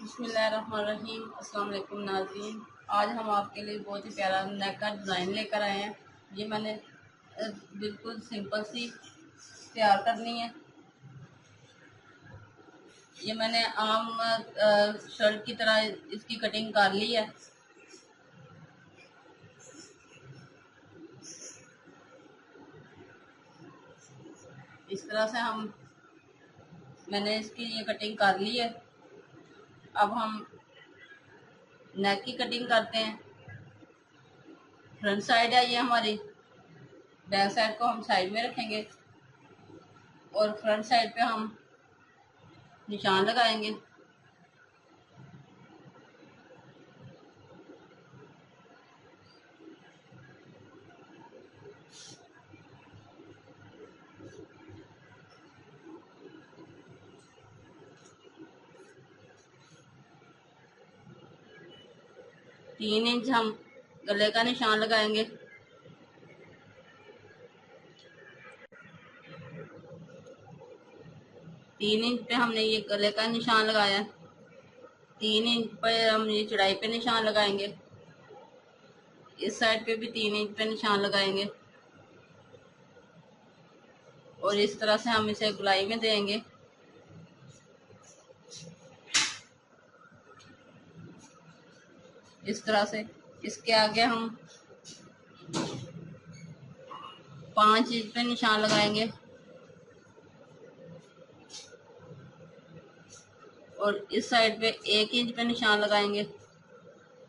बिस्मिल्लाहिर्रहमानिर्रहीम। अस्सलाम वालेकुम नाज़रीन। आज हम आपके लिए बहुत ही प्यारा नेक का डिज़ाइन लेकर आए हैं। ये मैंने बिल्कुल सिंपल सी तैयार करनी है। ये मैंने आम शर्ट की तरह इसकी कटिंग कर ली है। इस तरह से मैंने इसकी ये कटिंग कर ली है। अब हम नेक की कटिंग करते हैं। फ्रंट साइड है ये हमारी, बैक साइड को हम साइड में रखेंगे और फ्रंट साइड पे हम निशान लगाएंगे। तीन इंच हम गले का निशान लगाएंगे। तीन इंच पे हमने ये गले का निशान लगाया। 3 इंच पे हम ये चौड़ाई पे निशान लगाएंगे। इस साइड पे भी 3 इंच पे निशान लगाएंगे और इस तरह से हम इसे गोलाई में देंगे। इस तरह से इसके आगे हम 5 इंच पे निशान लगाएंगे और इस साइड पे 1 इंच पे निशान लगाएंगे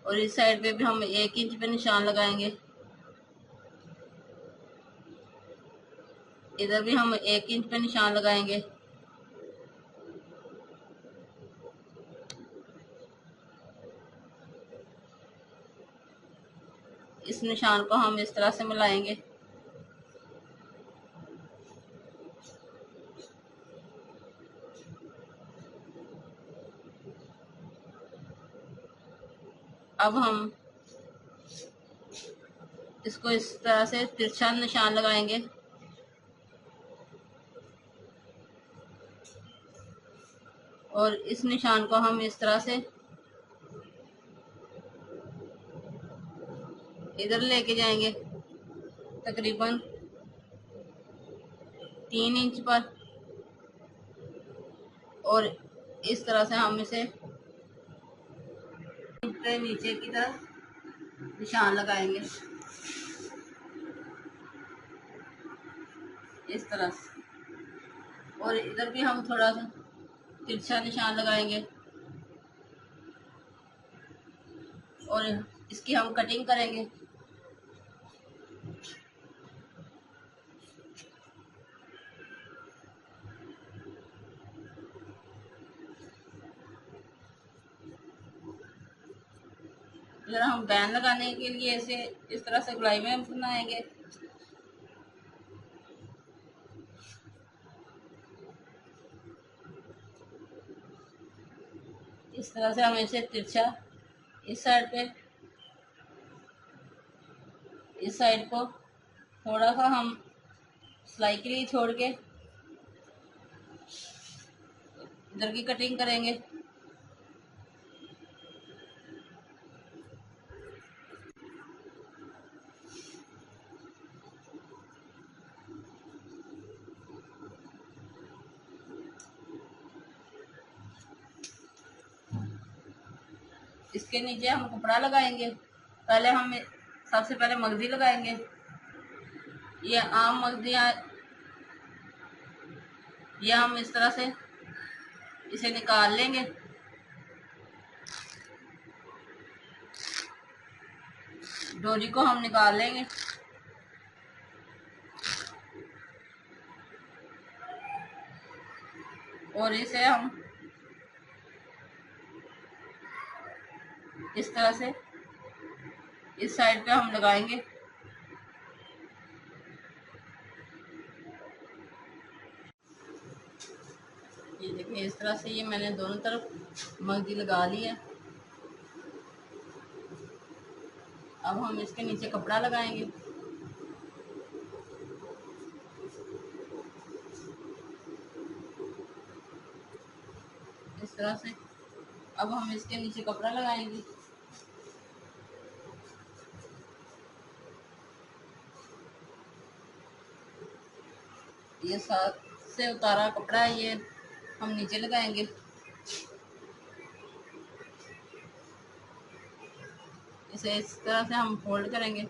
और इस साइड पे भी हम 1 इंच पे निशान लगाएंगे। इधर भी हम 1 इंच पे निशान लगाएंगे। इस निशान को हम इस तरह से मिलाएंगे। अब हम इसको इस तरह से तिरछा निशान लगाएंगे और इस निशान को हम इस तरह से इधर लेके जाएंगे तकरीबन 3 इंच पर और इस तरह से हम इसे नीचे की तरफ निशान लगाएंगे इस तरह से और इधर भी हम थोड़ा सा तिरछा निशान लगाएंगे और इसकी हम कटिंग करेंगे। अगर हम बैन लगाने के लिए इसे इस तरह से गोलाई में बनाएंगे। इस तरह से हम इसे तिरछा इस साइड पे, इस साइड को थोड़ा सा हम सिलाई के लिए छोड़ के इधर की कटिंग करेंगे। इसके नीचे हम कपड़ा लगाएंगे। पहले हम सबसे पहले मगजी लगाएंगे। ये आम मगजियाँ, ये हम इस तरह से इसे निकाल लेंगे। डोरी को हम निकाल लेंगे और इसे हम इस तरह से इस साइड पे हम लगाएंगे। ये देखिए इस तरह से ये मैंने दोनों तरफ मगजी लगा ली है। अब हम इसके नीचे कपड़ा लगाएंगे। इस तरह से अब हम इसके नीचे कपड़ा लगाएंगे। ये साथ से उतारा कपड़ा है, ये हम नीचे लगाएंगे। इसे इस तरह से हम फोल्ड करेंगे।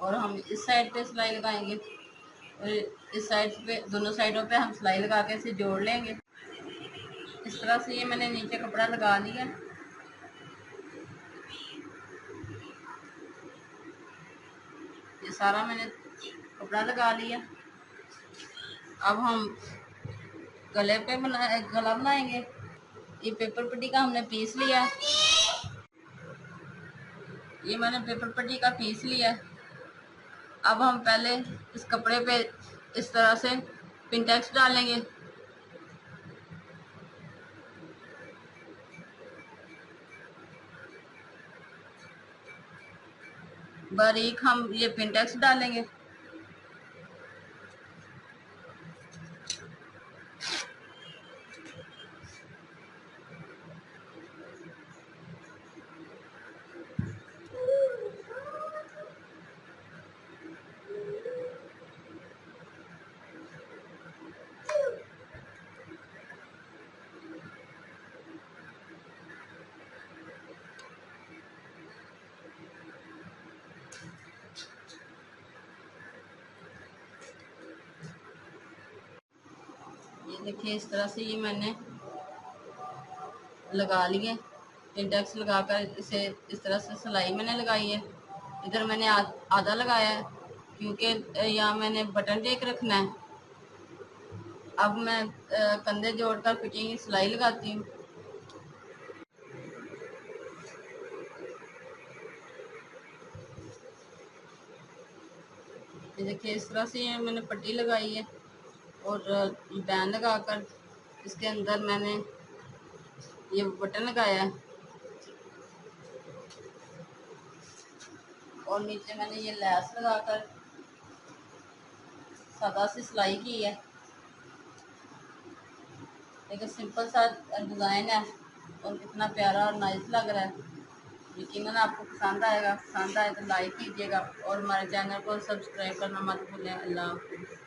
और हम इस साइड पे सिलाई लगाएंगे और इस साइड पे, दोनों साइडों पे हम सिलाई लगा के इसे जोड़ लेंगे। इस तरह से ये मैंने नीचे कपड़ा लगा लिया। ये सारा मैंने कपड़ा लगा लिया। अब हम गले पे गला बनाएंगे। ये पेपर पट्टी का हमने पीस लिया। ये मैंने पेपर पट्टी का पीस लिया। अब हम पहले इस कपड़े पे इस तरह से पिनटेक्स डालेंगे। बारीक हम ये पिनटेक्स डालेंगे। ये देखिए, इस तरह से ये मैंने लगा लिए। पिनटेक्स लगाकर इसे इस तरह से सिलाई मैंने लगाई है। इधर मैंने आधा लगाया है क्योंकि यहाँ मैंने बटन टेक रखना है। अब मैं कंधे जोड़कर फिटिंग सिलाई लगाती हूँ। ये देखिए, इस तरह से ये मैंने पट्टी लगाई है और बैंड लगाकर इसके अंदर मैंने ये बटन लगाया है और नीचे मैंने ये लैस लगाकर सादा सी सिलाई की है। एक सिंपल सा डिज़ाइन है और कितना प्यारा और नाइस लग रहा है। यकीनन आपको पसंद आएगा। पसंद आए तो लाइक कीजिएगा और हमारे चैनल को सब्सक्राइब करना मत भूलें। अल्लाह हाफ़िज़।